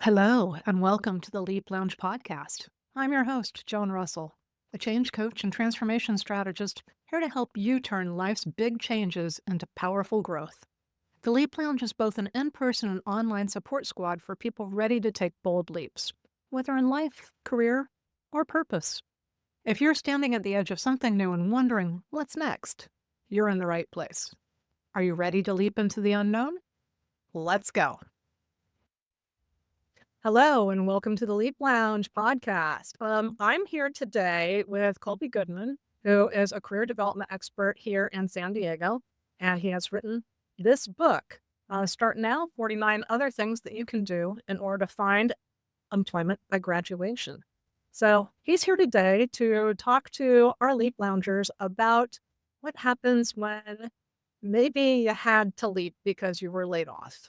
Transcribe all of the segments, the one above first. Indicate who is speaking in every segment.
Speaker 1: Hello, and welcome to the Leap Lounge podcast. I'm your host, Joan Russell, a change coach and transformation strategist here to help you turn life's big changes into powerful growth. The Leap Lounge is both an in-person and online support squad for people ready to take bold leaps, whether in life, career, or purpose. If you're standing at the edge of something new and wondering, what's next? You're in the right place. Are you ready to leap into the unknown? Let's go. Hello, and welcome to the Leap Lounge podcast. I'm here today with Kolby Goodman, who is a career development expert here in San Diego, and he has written this book, Start Now, 49 Other Things That You Can Do in Order to Find Employment by Graduation. So he's here today to talk to our Leap Loungers about what happens when maybe you had to leap because you were laid off.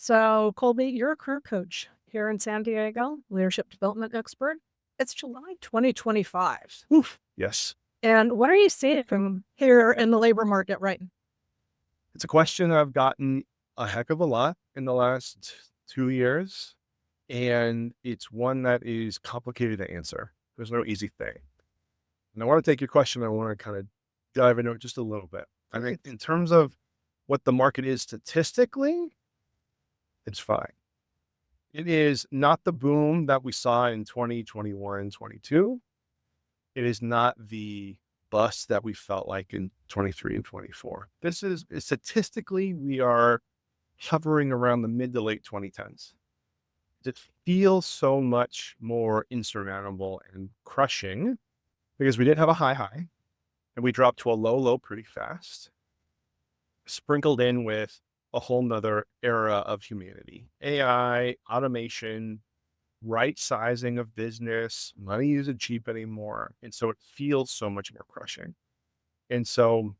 Speaker 1: So, Kolby, you're a career coach here in San Diego, leadership development expert. It's July 2025.
Speaker 2: Oof. Yes.
Speaker 1: And what are you seeing from here in the labor market right now?
Speaker 2: It's a question I've gotten a heck of a lot in the last 2 years. And it's one that is complicated to answer. There's no easy thing. And I want to take your question. I want to kind of dive into it just a little bit. I think in terms of what the market is statistically, it's fine. It is not the boom that we saw in 2021, 22. It is not the bust that we felt like in 23 and 24. This is statistically, we are hovering around the mid to late 2010s. It feels so much more insurmountable and crushing because we did have a high and we dropped to a low pretty fast, sprinkled in with a whole nother era of humanity, AI, automation, right sizing of business, money isn't cheap anymore. And so it feels so much more crushing. And so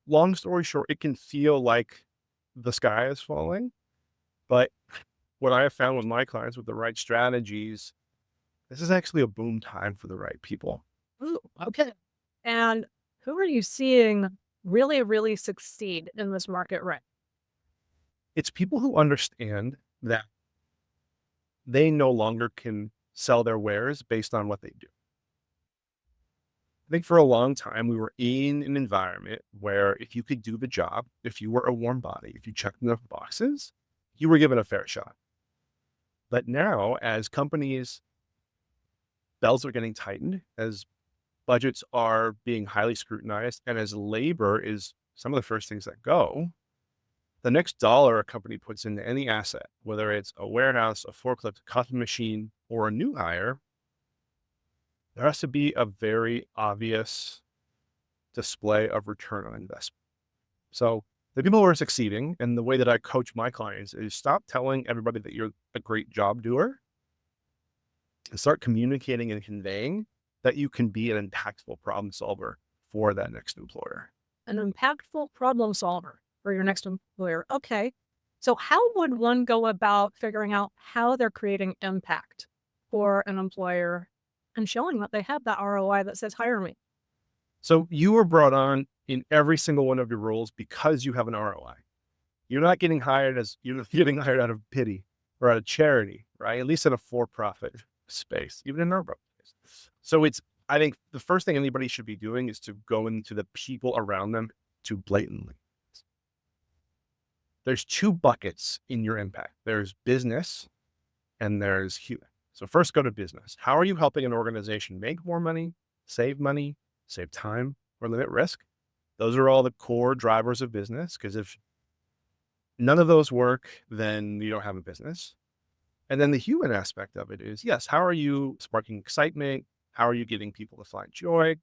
Speaker 2: long story short, it can feel like the sky is falling. But what I have found with my clients with the right strategies, this is actually a boom time for the right people.
Speaker 1: Ooh, okay. And who are you seeing really succeed in this market right?
Speaker 2: It's people who understand that they no longer can sell their wares based on what they do. I think for a long time, we were in an environment where if you could do the job, if you were a warm body, if you checked enough boxes, you were given a fair shot. But now, as companies' belts are getting tightened, as budgets are being highly scrutinized, and as labor is some of the first things that go, the next dollar a company puts into any asset, whether it's a warehouse, a forklift, a coffee machine, or a new hire, there has to be a very obvious display of return on investment. So the people who are succeeding, and the way that I coach my clients, is stop telling everybody that you're a great job doer and start communicating and conveying that you can be an impactful problem solver for that next employer.
Speaker 1: An impactful problem solver for your next employer. Okay. So how would one go about figuring out how they're creating impact for an employer and showing that they have that ROI that says, hire me?
Speaker 2: So you were brought on in every single one of your roles because you have an ROI. You're not getting hired out of pity or out of charity, right? At least in a for-profit space, even in our space. So I think the first thing anybody should be doing is to go into the people around them to blatantly. There's two buckets in your impact. There's business and there's human. So first go to business. How are you helping an organization make more money, save time, or limit risk? Those are all the core drivers of business, because if none of those work, then you don't have a business. And then the human aspect of it is, yes, how are you sparking excitement? How are you getting people to find joy?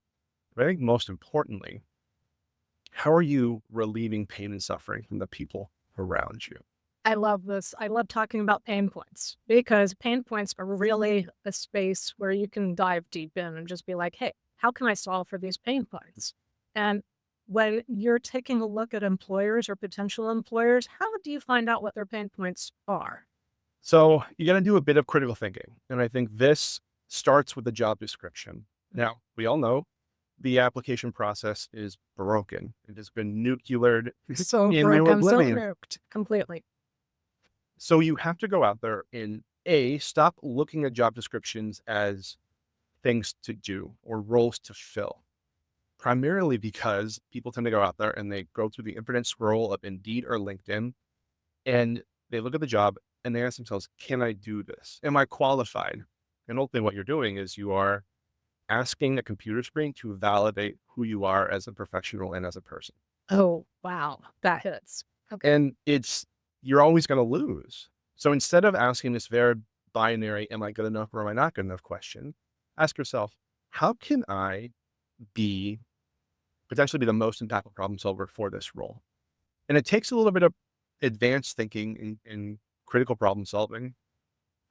Speaker 2: But I think most importantly, how are you relieving pain and suffering from the people around you?
Speaker 1: I love this. I love talking about pain points because pain points are really a space where you can dive deep in and just be like, hey, how can I solve for these pain points? And when you're taking a look at employers or potential employers, how do you find out what their pain points are?
Speaker 2: So you got to do a bit of critical thinking. And I think this starts with the job description. Now, we all know the application process is broken. It has been nucleared
Speaker 1: So
Speaker 2: in
Speaker 1: broken, so
Speaker 2: oblivion.
Speaker 1: nuked completely.
Speaker 2: So you have to go out there and stop looking at job descriptions as things to do or roles to fill, primarily because people tend to go out there and they go through the infinite scroll of Indeed or LinkedIn and they look at the job and they ask themselves, can I do this? Am I qualified? And ultimately what you're doing is you are asking a computer screen to validate who you are as a professional and as a person.
Speaker 1: Oh, wow. That hits. Okay.
Speaker 2: And you're always going to lose. So instead of asking this very binary, am I good enough or am I not good enough question, ask yourself, how can I be potentially be the most impactful problem solver for this role? And it takes a little bit of advanced thinking and critical problem solving,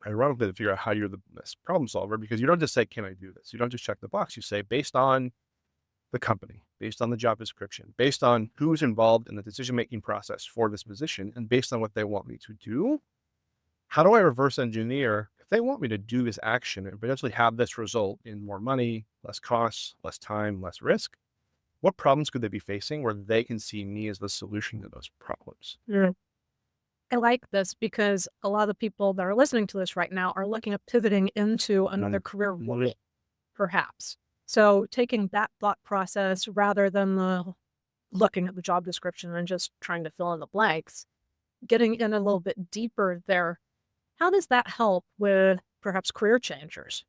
Speaker 2: ironically, to figure out how you're the best problem solver, because you don't just say, can I do this? You don't just check the box. You say, based on the company, based on the job description, based on who's involved in the decision-making process for this position, and based on what they want me to do, how do I reverse engineer if they want me to do this action and potentially have this result in more money, less costs, less time, less risk? What problems could they be facing where they can see me as the solution to those problems?
Speaker 1: Yeah. I like this because a lot of the people that are listening to this right now are looking at pivoting into another career role, perhaps. So taking that thought process rather than looking at the job description and just trying to fill in the blanks, getting in a little bit deeper there, how does that help with perhaps career changers?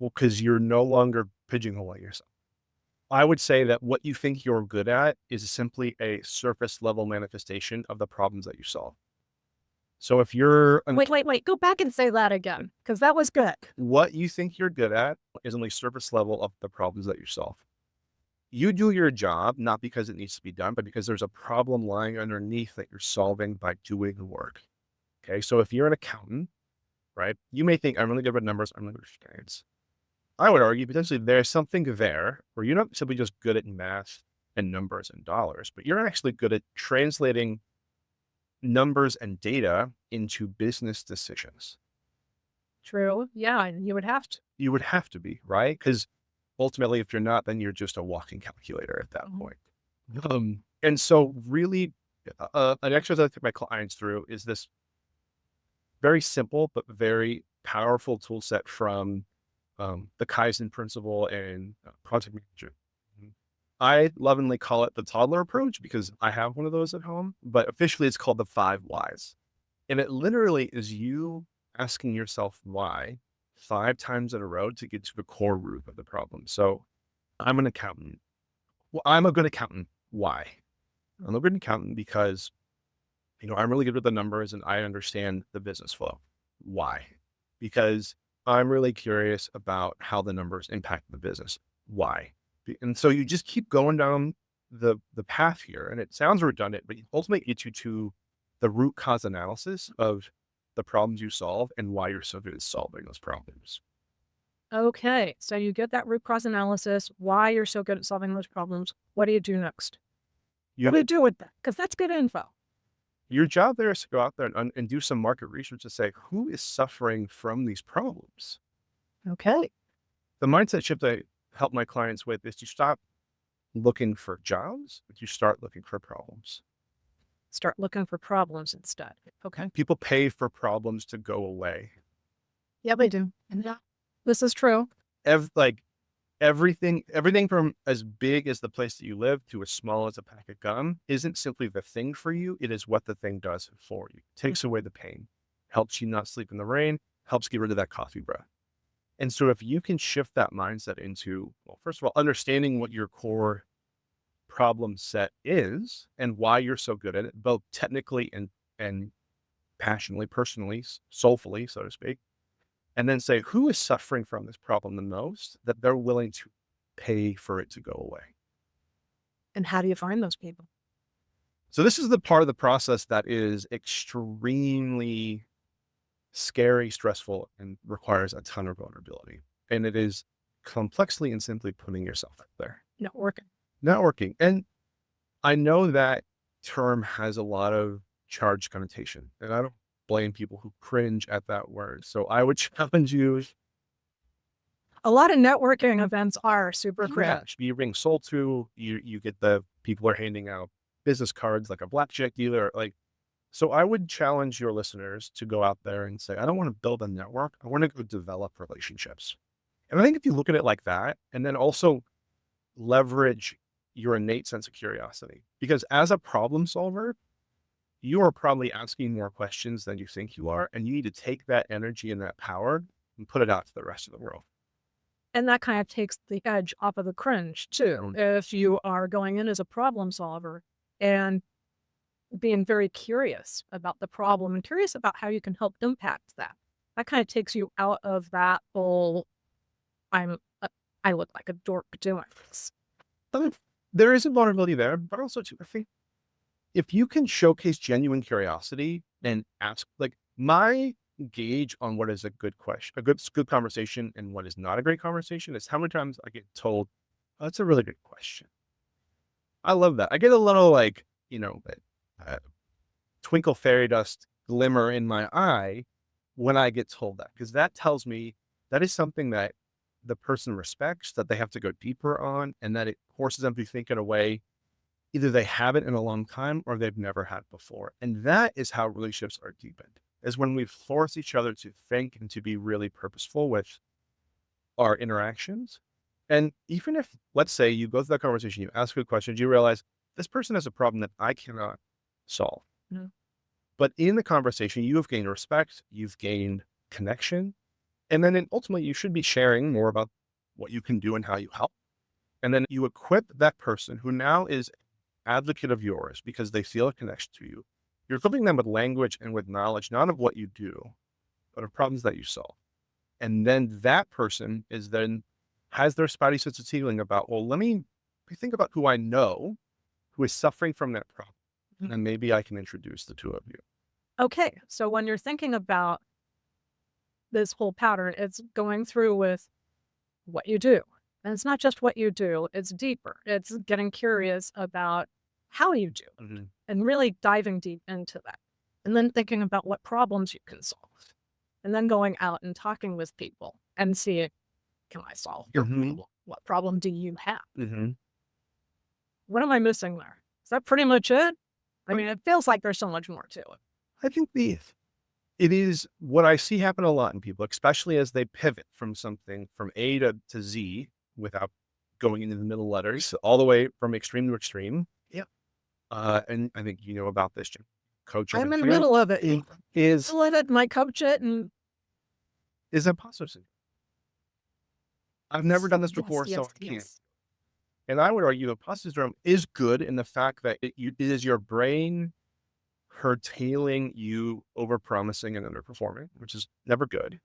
Speaker 2: Well, because you're no longer pigeonholing yourself. I would say that what you think you're good at is simply a surface level manifestation of the problems that you solve. So if you're
Speaker 1: Wait. Go back and say that again, because that was good.
Speaker 2: what you think you're good at is only surface level of the problems that you solve. You do your job not because it needs to be done, but because there's a problem lying underneath that you're solving by doing the work. Okay. So if you're an accountant, right, you may think I'm really good with numbers, I'm really good with experience. I would argue potentially there's something there where you're not simply just good at math and numbers and dollars, but you're actually good at translating numbers and data into business decisions.
Speaker 1: True. Yeah, and you would have to.
Speaker 2: You would have to be, right? Because ultimately, if you're not, then you're just a walking calculator at that
Speaker 1: Mhm.
Speaker 2: point. And so really, an exercise I take my clients through is this very simple but very powerful tool set from the Kaizen principle and project management. I lovingly call it the toddler approach because I have one of those at home, but officially it's called the 5 whys. And it literally is you asking yourself why 5 times in a row to get to the core root of the problem. So I'm an accountant. Well, I'm a good accountant. Why? I'm a good accountant because, I'm really good with the numbers and I understand the business flow. Why? Because I'm really curious about how the numbers impact the business. Why? And so you just keep going down the path here, and it sounds redundant, but it ultimately gets you to the root cause analysis of the problems you solve and why you're so good at solving those problems.
Speaker 1: Okay, so you get that root cause analysis, why you're so good at solving those problems. What do you do next?
Speaker 2: You
Speaker 1: What do you do with that? Because that's good info.
Speaker 2: Your job there is to go out there and do some market research to say who is suffering from these problems.
Speaker 1: Okay.
Speaker 2: The mindset shift I help my clients with is to stop looking for jobs, but you start looking for problems.
Speaker 1: Start looking for problems instead. Okay.
Speaker 2: People pay for problems to go away.
Speaker 1: Yeah, they do. And yeah, this is true.
Speaker 2: Like everything from as big as the place that you live to as small as a pack of gum isn't simply the thing for you. It is what the thing does for you. It takes away the pain, helps you not sleep in the rain, helps get rid of that coffee breath. And so if you can shift that mindset into, well, first of all, understanding what your core problem set is and why you're so good at it, both technically and passionately, personally, soulfully, so to speak, and then say who is suffering from this problem the most that they're willing to pay for it to go away.
Speaker 1: And how do you find those people?
Speaker 2: So this is the part of the process that is extremely scary, stressful, and requires a ton of vulnerability. And it is complexly and simply putting yourself out there.
Speaker 1: Networking.
Speaker 2: Networking. And I know that term has a lot of charged connotation, and I don't blame people who cringe at that word. So I would challenge you.
Speaker 1: A lot of networking events are super
Speaker 2: Yeah,
Speaker 1: cringe.
Speaker 2: you bring soul to you get the people are handing out business cards like a blackjack dealer. Like So I would challenge your listeners to go out there and say, I don't want to build a network. I want to go develop relationships. And I think if you look at it like that, and then also leverage your innate sense of curiosity, because as a problem solver, you are probably asking more questions than you think you are. And you need to take that energy and that power and put it out to the rest of the world.
Speaker 1: And that kind of takes the edge off of the cringe too. If you are going in as a problem solver and being very curious about the problem and curious about how you can help impact that, that kind of takes you out of that whole, I'm, I look like a dork doing this.
Speaker 2: But there is a vulnerability there, but also too, I think if you can showcase genuine curiosity and ask, like my gauge on what is a good question, good conversation, and what is not a great conversation is how many times I get told, "Oh, that's a really good question." I love that. I get a little like uh, twinkle fairy dust glimmer in my eye when I get told that, because that tells me that is something that the person respects, that they have to go deeper on, and that it forces them to think in a way either they haven't in a long time or they've never had before. And that is how relationships are deepened, is when we force each other to think and to be really purposeful with our interactions. And even if, let's say, you go through that conversation, you ask good questions, you realize this person has a problem that I cannot solve.
Speaker 1: Mhm.
Speaker 2: But in the conversation, you have gained respect, you've gained connection. And then ultimately, you should be sharing more about what you can do and how you help. And then you equip that person who now is advocate of yours because they feel a connection to you. You're equipping them with language and with knowledge, not of what you do, but of problems that you solve. And then that person is then has their spidey sense of feeling about, well, let me think about who I know who is suffering from that problem. And then maybe I can introduce the two of you.
Speaker 1: Okay, so when you're thinking about this whole pattern, it's going through with what you do. And it's not just what you do, it's deeper. It's getting curious about how you do it and really diving deep into that. And then thinking about what problems you can solve. And then going out and talking with people and seeing, can I solve your problem? What problem do you have? What am I missing there? Is that pretty much it? I mean, it feels like there's so much more to it.
Speaker 2: I think it is what I see happen a lot in people, especially as they pivot from something from A to Z without going into the middle letters, all the way from extreme to extreme.
Speaker 1: Yeah.
Speaker 2: And I think you know about this, Jim. Coach.
Speaker 1: I'm in the middle of it.
Speaker 2: Is
Speaker 1: Let it, my coach it, and
Speaker 2: imposter syndrome. I've never done this before, so I can't. And I would argue imposter syndrome is good in the fact that it is your brain curtailing you over promising and underperforming, which is never good.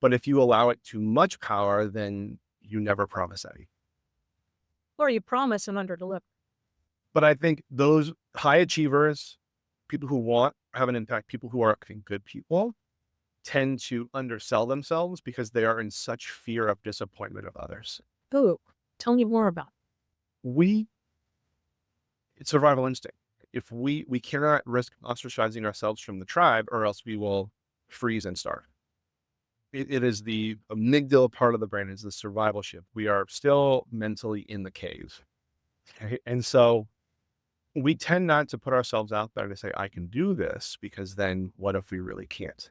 Speaker 2: But if you allow it too much power, then you never promise any.
Speaker 1: Or you promise and underdeliver.
Speaker 2: But I think those high achievers, people who want to have an impact, people who are good people, tend to undersell themselves because they are in such fear of disappointment of others.
Speaker 1: Ooh, tell me more about
Speaker 2: it. It's survival instinct. If we cannot risk ostracizing ourselves from the tribe, or else we will freeze and starve. It is the amygdala part of the brain, is the survival ship. We are still mentally in the cave. Okay? And so we tend not to put ourselves out there to say, I can do this, because then what if we really can't?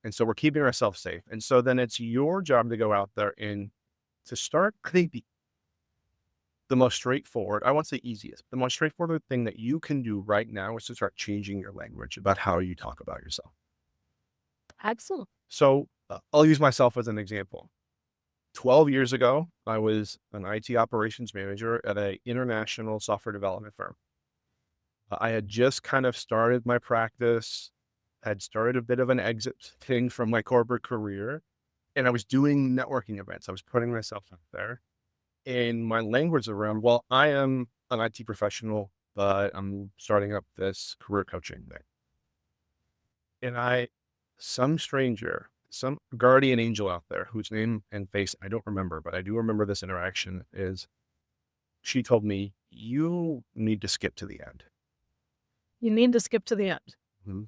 Speaker 2: And so we're keeping ourselves safe. And so then it's your job to go out there and to start, I think the most straightforward, I won't say easiest, the most straightforward thing that you can do right now is to start changing your language about how you talk about yourself.
Speaker 1: Excellent.
Speaker 2: So I'll use myself as an example. 12 years ago, I was an IT operations manager at an international software development firm. I had just kind of started my practice, had started a bit of an exit thing from my corporate career, and I was doing networking events. I was putting myself out there. And my language around, well, I am an IT professional, but I'm starting up this career coaching thing. And some stranger, some guardian angel out there whose name and face I don't remember, but I do remember this interaction, she told me, you need to skip to the end.
Speaker 1: You need to skip to the end.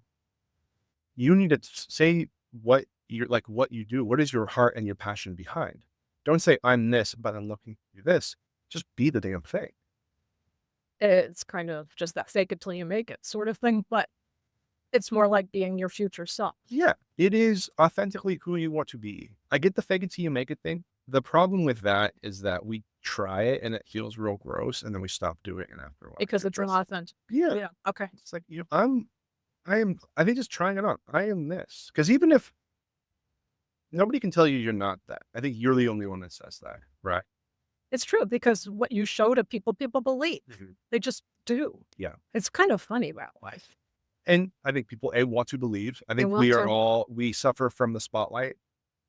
Speaker 2: You need to say what you do. What is your heart and your passion behind? Don't say I'm this, but I'm looking to do this. Just be the damn thing.
Speaker 1: It's kind of just that fake it till you make it sort of thing. But It's more like being your future self.
Speaker 2: Yeah, it is authentically who you want to be. I get the fake it till you make it thing. The problem with that is that we try it and it feels real gross, and then we stop doing it after a while.
Speaker 1: Because it's inauthentic.
Speaker 2: Yeah,
Speaker 1: Yeah. Okay.
Speaker 2: it's like I think just trying it on. I am this because even if nobody can tell you you're not that, I think you're the only one that says that, right?
Speaker 1: It's true because what you show to people, people believe. They just do.
Speaker 2: Yeah.
Speaker 1: It's kind of funny that way.
Speaker 2: And I think people want to believe. I
Speaker 1: They
Speaker 2: think
Speaker 1: want to.
Speaker 2: we suffer from the spotlight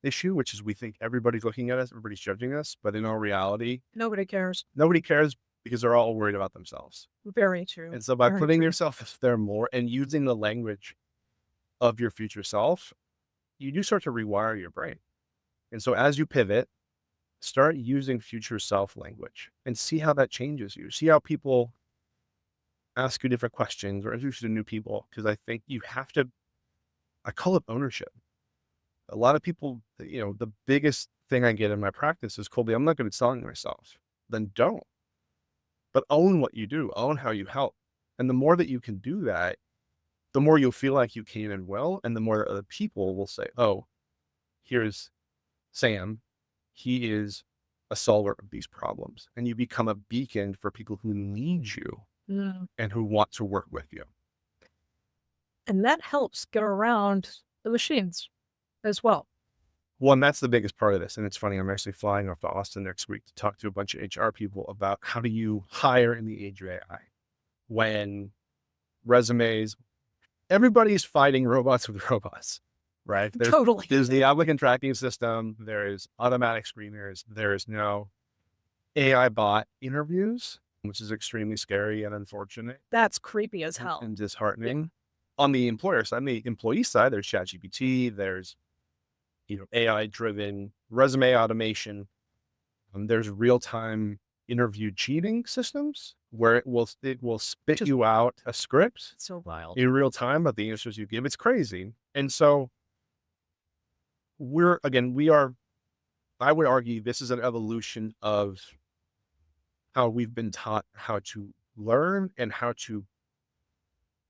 Speaker 2: issue, which is we think everybody's looking at us, everybody's judging us, but in all reality,
Speaker 1: Nobody cares.
Speaker 2: nobody cares because they're all worried about themselves.
Speaker 1: Very true.
Speaker 2: And so by
Speaker 1: Very
Speaker 2: putting
Speaker 1: true.
Speaker 2: yourself there more and using the language of your future self, you do start to rewire your brain. And so as you pivot, start using future self language and see how that changes you. See how people ask you different questions or introduce you to new people. Because I think you have to, I call it ownership. A lot of people, the biggest thing I get in my practice is, Kolby, I'm not good at selling myself. Then don't. But own what you do, own how you help. And the more that you can do that, the more you'll feel like you can and will. And the more that other people will say, oh, here's Sam. He is a solver of these problems. And you become a beacon for people who need you and who want to work with you.
Speaker 1: And that helps get around the machines as well.
Speaker 2: Well, and that's the biggest part of this. And it's funny, I'm actually flying off to Austin next week to talk to a bunch of HR people about how do you hire in the age of AI when resumes, everybody's fighting robots with robots, right?
Speaker 1: Totally.
Speaker 2: There's the applicant tracking system. There's automatic screeners. There's no AI bot interviews, which is extremely scary and unfortunate
Speaker 1: That's creepy as hell.
Speaker 2: and disheartening. On the employer side, on the employee side, there's ChatGPT, there's AI-driven resume automation. There's real-time interview cheating systems where it will spit you out a script
Speaker 1: It's so wild.
Speaker 2: in real time about the answers you give. It's crazy. And so I would argue this is an evolution of how we've been taught how to learn and how to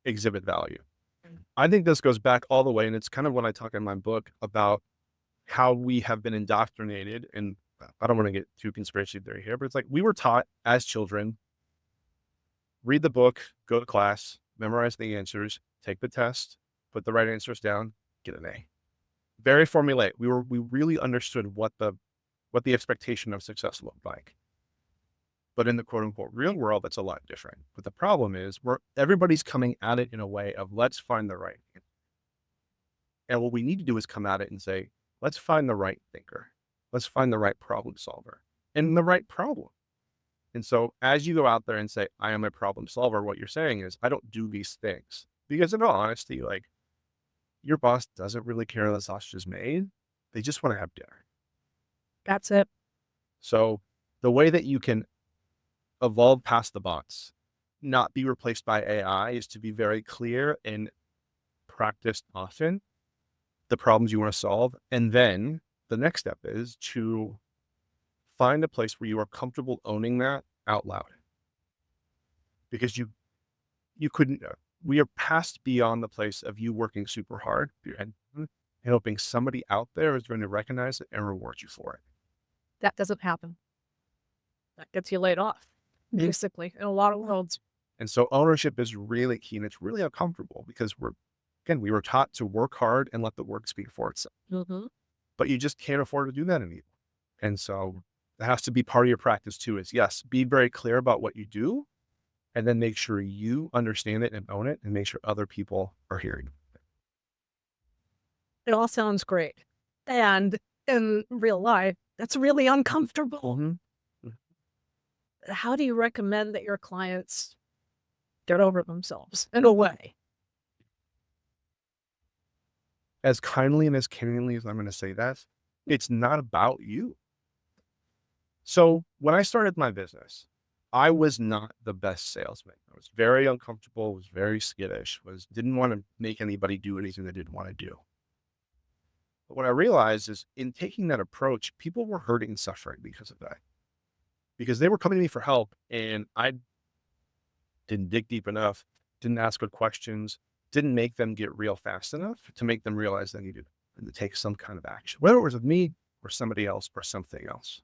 Speaker 2: exhibit value. I think this goes back all the way, and it's kind of what I talk in my book about how we have been indoctrinated. And I don't want to get too conspiracy theory here, but it's like we were taught as children, read the book, go to class, memorize the answers, take the test, put the right answers down, get an A. Very formulaic. We really understood what the expectation of success looked like. But in the quote unquote real world, that's a lot different. But the problem is everybody's coming at it in a way of let's find the right. And what we need to do is come at it and say, let's find the right thinker. Let's find the right problem solver and the right problem. And so as you go out there and say, I am a problem solver, what you're saying is, I don't do these things. Because in all honesty, like your boss doesn't really care that sausage is made. They just want to have dinner.
Speaker 1: That's it.
Speaker 2: So the way that you can evolve past the bots, not be replaced by AI, is to be very clear and practice often the problems you want to solve. And then the next step is to find a place where you are comfortable owning that out loud. Because you couldn't, we are past beyond the place of you working super hard and hoping somebody out there is going to recognize it and reward you for it.
Speaker 1: That doesn't happen. That gets you laid off, basically, in a lot of worlds.
Speaker 2: And so ownership is really key, and it's really uncomfortable because we were taught to work hard and let the work speak for itself. But you just can't afford to do that anymore. And so that has to be part of your practice too, is yes, be very clear about what you do, and then make sure you understand it and own it, and make sure other people are hearing it.
Speaker 1: It all sounds great. And in real life, that's really uncomfortable. How do you recommend that your clients get over themselves in a way?
Speaker 2: As kindly and as caringly as I'm going to say that, it's not about you. So when I started my business, I was not the best salesman. I was very uncomfortable, was very skittish, didn't want to make anybody do anything they didn't want to do. But what I realized is in taking that approach, people were hurting and suffering because of that. Because they were coming to me for help and I didn't dig deep enough, didn't ask good questions, didn't make them get real fast enough to make them realize they needed to take some kind of action, whether it was with me or somebody else or something else.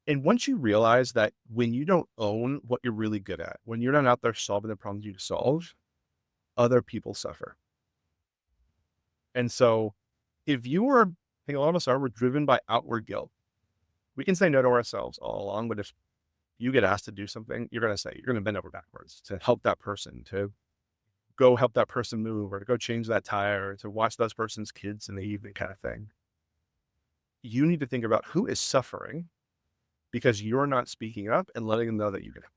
Speaker 2: And once you realize that when you don't own what you're really good at, when you're not out there solving the problems you solve, other people suffer. And so if you are, I think a lot of us are, we're driven by outward guilt. We can say no to ourselves all along, but if you get asked to do something, you're going to say, you're going to bend over backwards to help that person, to go help that person move, or to go change that tire, or to watch those person's kids in the evening kind of thing. You need to think about who is suffering because you're not speaking up and letting them know that you can help.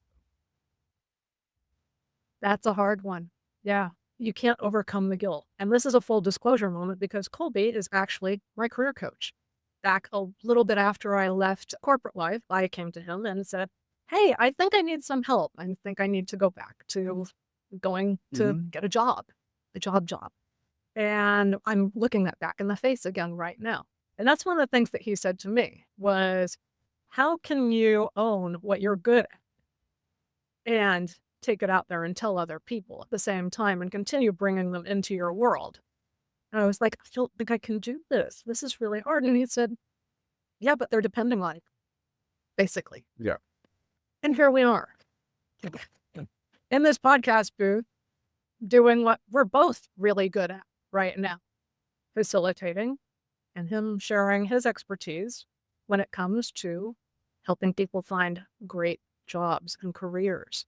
Speaker 1: That's a hard one. Yeah. You can't overcome the guilt. And this is a full disclosure moment because Kolby is actually my career coach. Back a little bit after I left corporate life, I came to him and said, "Hey, I think I need some help. I think I need to go back to going to
Speaker 2: Mhm.
Speaker 1: get a job, a job. And I'm looking that back in the face again right now. And that's one of the things that he said to me was, how can you own what you're good at and take it out there and tell other people at the same time and continue bringing them into your world? And I was like, I don't think I can do this. This is really hard. And he said, yeah, but they're depending on it, basically.
Speaker 2: Yeah.
Speaker 1: And here we are in this podcast booth doing what we're both really good at right now, facilitating and him sharing his expertise when it comes to helping people find great jobs and careers.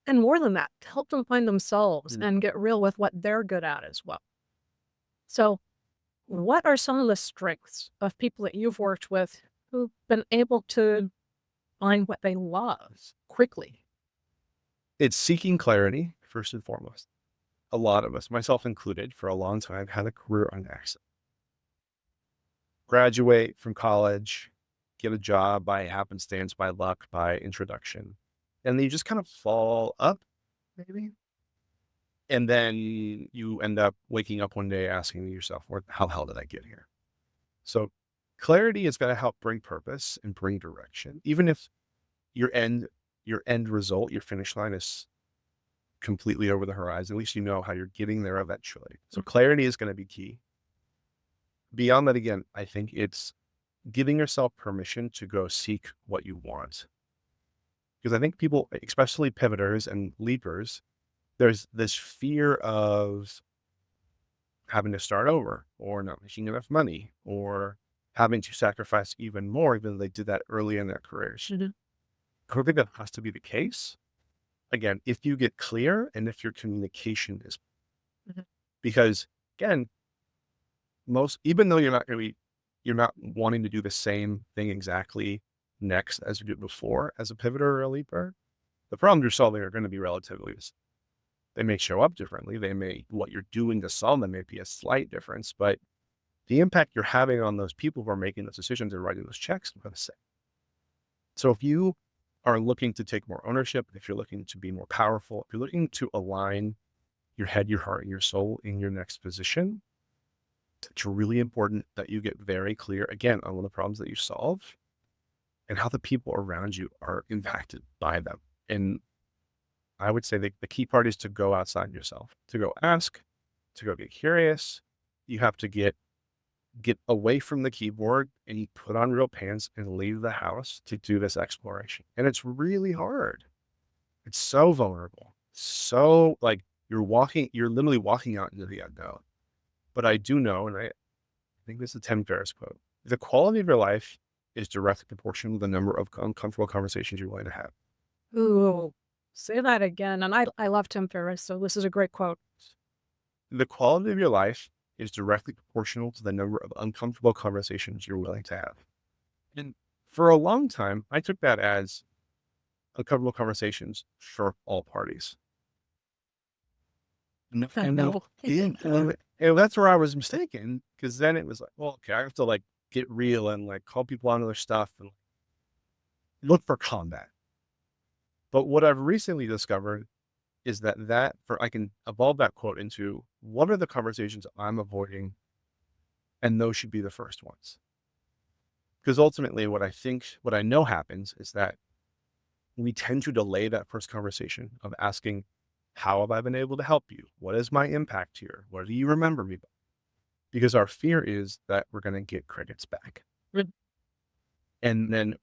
Speaker 1: And more than that, to help them find themselves
Speaker 2: Mm.
Speaker 1: and get real with what they're good at as well. So, what are some of the strengths of people that you've worked with who've been able to find what they love quickly?
Speaker 2: It's seeking clarity, first and foremost. A lot of us, myself included, for a long time, had a career on accident. Graduate from college, get a job by happenstance, by luck, by introduction. And then you just kind of fall up, maybe. And then you end up waking up one day asking yourself, how the hell did I get here? So clarity is going to help bring purpose and bring direction. Even if your end result, your finish line is completely over the horizon, at least you know how you're getting there eventually. So clarity is going to be key. Beyond that, again, I think it's giving yourself permission to go seek what you want. Because I think people, especially pivoters and leapers, there's this fear of having to start over or not making enough money or having to sacrifice even more, even though they did that early in their careers.
Speaker 1: Mhm.
Speaker 2: I don't think that has to be the case. Again, if you get clear and if your communication is,
Speaker 1: Mhm.
Speaker 2: because again, even though you're not wanting to do the same thing exactly next as you did before as a pivoter or a leaper, the problems you're solving are going to be relatively the same. They may show up differently. What you're doing to solve them may be a slight difference, but the impact you're having on those people who are making those decisions and writing those checks are the same. So if you are looking to take more ownership, if you're looking to be more powerful, if you're looking to align your head, your heart, and your soul in your next position, it's really important that you get very clear again on the problems that you solve and how the people around you are impacted by them. And I would say the key part is to go outside yourself, to go ask, to go get curious. You have to get away from the keyboard and you put on real pants and leave the house to do this exploration. And it's really hard. It's so vulnerable. So like you're literally walking out into the unknown. But I do know, and I think this is a Tim Ferriss quote, the quality of your life is directly proportional to the number of uncomfortable conversations you're willing to have.
Speaker 1: Ooh, say that again. And I love Tim Ferriss, so this is a great quote.
Speaker 2: The quality of your life is directly proportional to the number of uncomfortable conversations you're willing to have. And for a long time, I took that as uncomfortable conversations for all parties. And
Speaker 1: No.
Speaker 2: and that's where I was mistaken because then it was like, well, okay, I have to like get real and like call people on their stuff and look for combat. But what I've recently discovered is I can evolve that quote into what are the conversations I'm avoiding, and those should be the first ones. Because ultimately, what I know happens is that we tend to delay that first conversation of asking How have I been able to help you? What is my impact here? What do you remember me by? Because our fear is that we're going to get crickets back.
Speaker 1: Mm.
Speaker 2: And then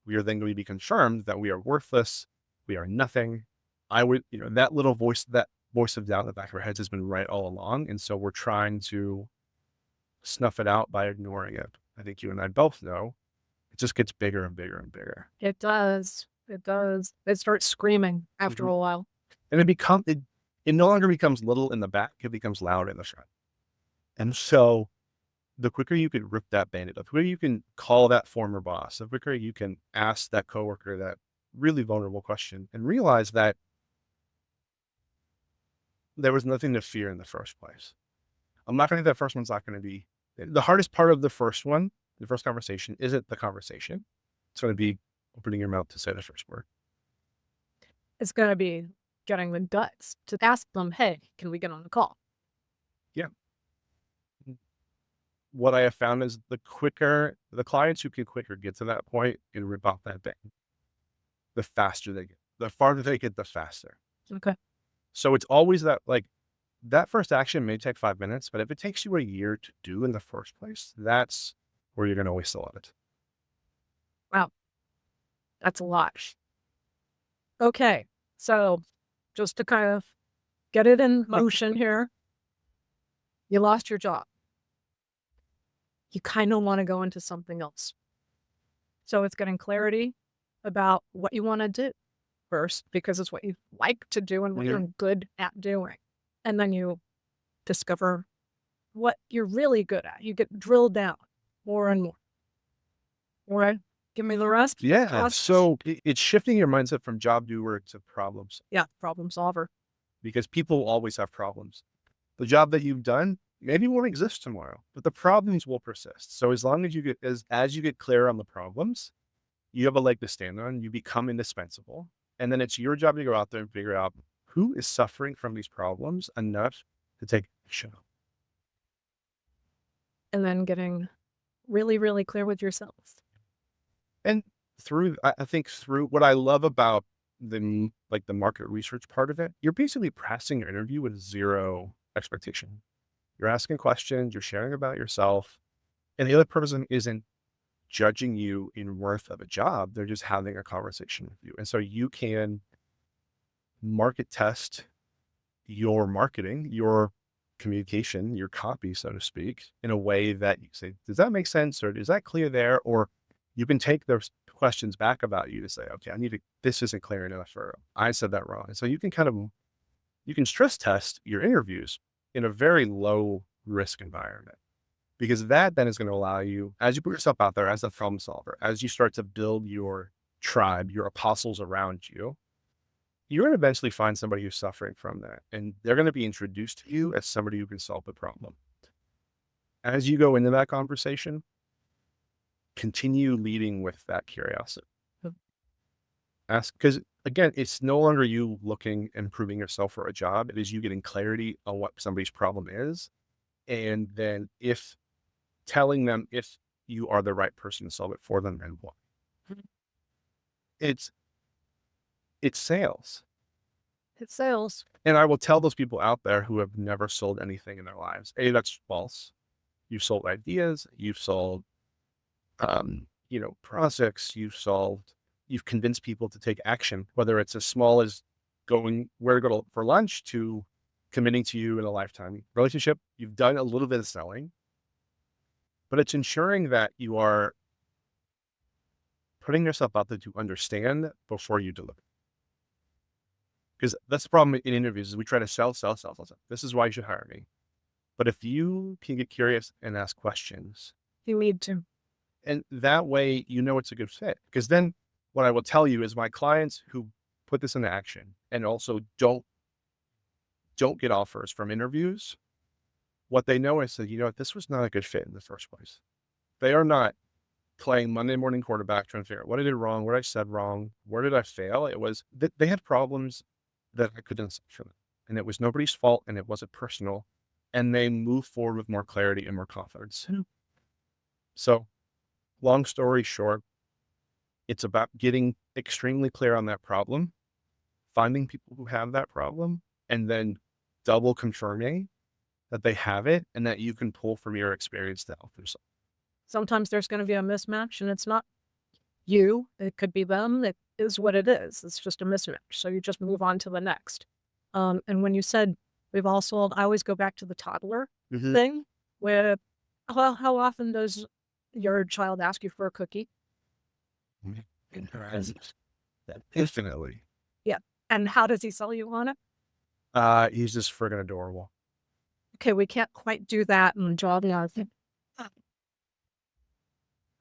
Speaker 2: we are then going to be confirmed that we are worthless. We are nothing. That little voice, that voice of doubt in the back of our heads has been right all along. And so we're trying to snuff it out by ignoring it. I think you and I both know it just gets bigger and bigger and bigger.
Speaker 1: It does. It does. It starts screaming after
Speaker 2: Mhm.
Speaker 1: a while.
Speaker 2: And it no longer becomes little in the back, it becomes loud in the front. And so the quicker you can rip that bandit, the quicker you can call that former boss, the quicker you can ask that coworker that really vulnerable question and realize that there was nothing to fear in the first place. I'm not going to, that first one's not going to be the hardest part of the first one. The first conversation isn't the conversation. It's going to be opening your mouth to say the first word.
Speaker 1: It's going to be getting the guts to ask them, hey, can we get on the call?
Speaker 2: Yeah. What I have found is the clients who can quicker get to that point and rip off that band, the faster they get. The farther they get, the faster.
Speaker 1: Okay.
Speaker 2: So it's always that, like, that first action may take 5 minutes, but if it takes you a year to do in the first place, that's where you're going to waste a lot of it.
Speaker 1: Wow. That's a lot. Okay. So just to kind of get it in motion here, you lost your job. You kind of want to go into something else. So it's getting clarity about what you want to do first, because it's what you like to do and what you're good at doing. And then you discover what you're really good at. You get drilled down more and more. All right. Give me the rest.
Speaker 2: Yeah. So it's shifting your mindset from job doer to problems,
Speaker 1: Yeah. Problem solver.
Speaker 2: because people always have problems. The job that you've done maybe won't exist tomorrow, but the problems will persist. So as long as you get, as you get clear on the problems, you have a leg to stand on, you become indispensable. And then it's your job to go out there and figure out who is suffering from these problems enough to take action.
Speaker 1: And then getting really, really clear with yourselves.
Speaker 2: And I think through what I love about the market research part of it, you're basically pressing your interview with zero expectation. You're asking questions, you're sharing about yourself, and the other person isn't judging you in worth of a job. They're just having a conversation with you. And so you can market test your marketing, your communication, your copy, so to speak, in a way that you say, does that make sense? Or is that clear there? Or you can take those questions back about you to say, okay, this isn't clear enough, or I said that wrong. And so you can stress test your interviews in a very low risk environment, because that then is going to allow you, as you put yourself out there as a problem solver, as you start to build your tribe, your apostles around you, you're going to eventually find somebody who's suffering from that. And they're going to be introduced to you as somebody who can solve the problem. As you go into that conversation, continue leading with that curiosity. Ask, because again, it's no longer you looking and proving yourself for a job. It is you getting clarity on what somebody's problem is. And then telling them if you are the right person to solve it for them and why. It's sales.
Speaker 1: It's sales.
Speaker 2: And I will tell those people out there who have never sold anything in their lives, A, that's false. You've sold ideas, you've sold, projects, you've convinced people to take action, whether it's as small as going where to go for lunch to committing to you in a lifetime relationship. You've done a little bit of selling, but it's ensuring that you are putting yourself out there to understand before you deliver. Because that's the problem in interviews is we try to sell. This is why you should hire me. But if you can get curious and ask questions,
Speaker 1: You need to.
Speaker 2: and that way, it's a good fit. Because then what I will tell you is my clients who put this into action and also don't get offers from interviews, what they know is that, this was not a good fit in the first place. They are not playing Monday morning quarterback trying to figure out what I did wrong, what I said wrong, where did I fail? It was that they had problems that I couldn't solve for them. And it was nobody's fault and it wasn't personal. And they move forward with more clarity and more confidence. So long story short, it's about getting extremely clear on that problem, finding people who have that problem, and then double confirming that they have it and that you can pull from your experience to help yourself.
Speaker 1: Sometimes there's going to be a mismatch and it's not you, it could be them. It is what it is. It's just a mismatch. So you just move on to the next. And when you said we've all sold, I always go back to the toddler thing with, well, how often does your child ask you for a cookie?
Speaker 2: Infinitely.
Speaker 1: Yeah. And how does he sell you on it?
Speaker 2: He's just friggin' adorable.
Speaker 1: Okay, we can't quite do that in job.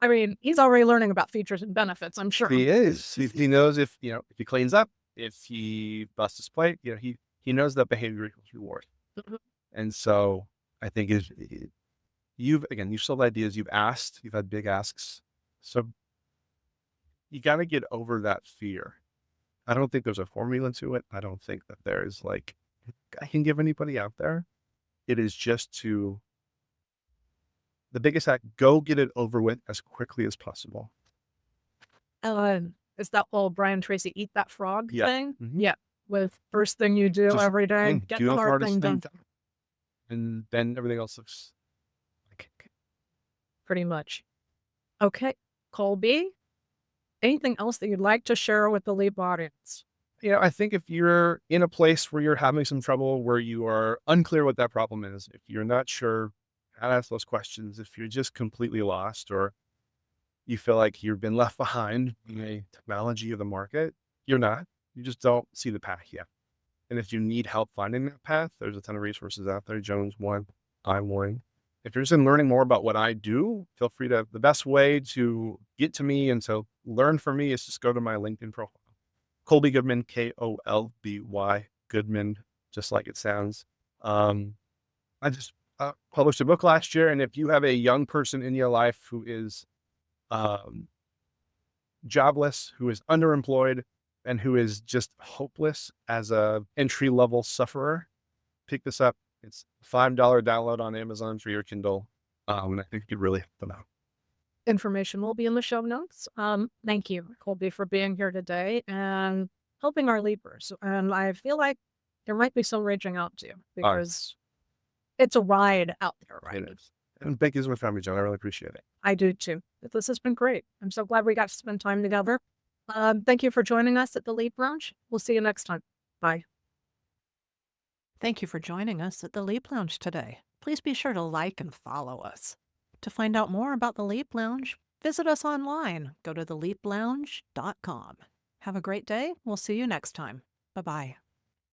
Speaker 1: I mean, he's already learning about features and benefits, I'm sure.
Speaker 2: He is. He knows if if he cleans up, if he busts his plate, he knows that behavior equals reward.
Speaker 1: Mhm.
Speaker 2: And so I think if you've sold ideas, you've asked, you've had big asks. So you got to get over that fear. I don't think there's a formula to it. I don't think that there's like, I can give anybody out there. It is just the biggest act, go get it over with as quickly as possible.
Speaker 1: Is that whole Brian Tracy eat that frog
Speaker 2: Yeah.
Speaker 1: thing?
Speaker 2: Mhm.
Speaker 1: Yeah. With first thing you do
Speaker 2: Just
Speaker 1: every day, get
Speaker 2: do
Speaker 1: the
Speaker 2: the
Speaker 1: hard
Speaker 2: hardest
Speaker 1: thing
Speaker 2: thing
Speaker 1: done.
Speaker 2: and then everything else looks like,
Speaker 1: Pretty much. Okay. Kolby, anything else that you'd like to share with the Leap audience?
Speaker 2: I think if you're in a place where you're having some trouble, where you are unclear what that problem is, if you're not sure how to ask those questions, if you're just completely lost, or you feel like you've been left behind in a technology of the market, you're not. You just don't see the path yet. And if you need help finding that path, there's a ton of resources out there. Joan's one, I'm one. If you're interested in learning more about what I do, feel free to, the best way to get to me and to learn from me is just go to my LinkedIn profile. Kolby Goodman, Kolby Goodman, just like it sounds. I just published a book last year. And if you have a young person in your life who is um, jobless, who is underemployed, and who is just hopeless as a entry-level sufferer, pick this up. It's a $5 download on Amazon for your Kindle. And I think it could really help them out.
Speaker 1: Information will be in the show notes. Thank you, Kolby, for being here today and helping our leapers. And I feel like there might be some reaching out to you because it's a ride out there, right?
Speaker 2: It is. And thank you so much for having me, Joan. I really appreciate it.
Speaker 1: I do too. This has been great. I'm so glad we got to spend time together. Thank you for joining us at the Leap Lounge. We'll see you next time. Bye. Thank you for joining us at the Leap Lounge today. Please be sure to like and follow us. To find out more about the Leap Lounge, visit us online. Go to theleaplounge.com. Have a great day. We'll see you next time. Bye-bye.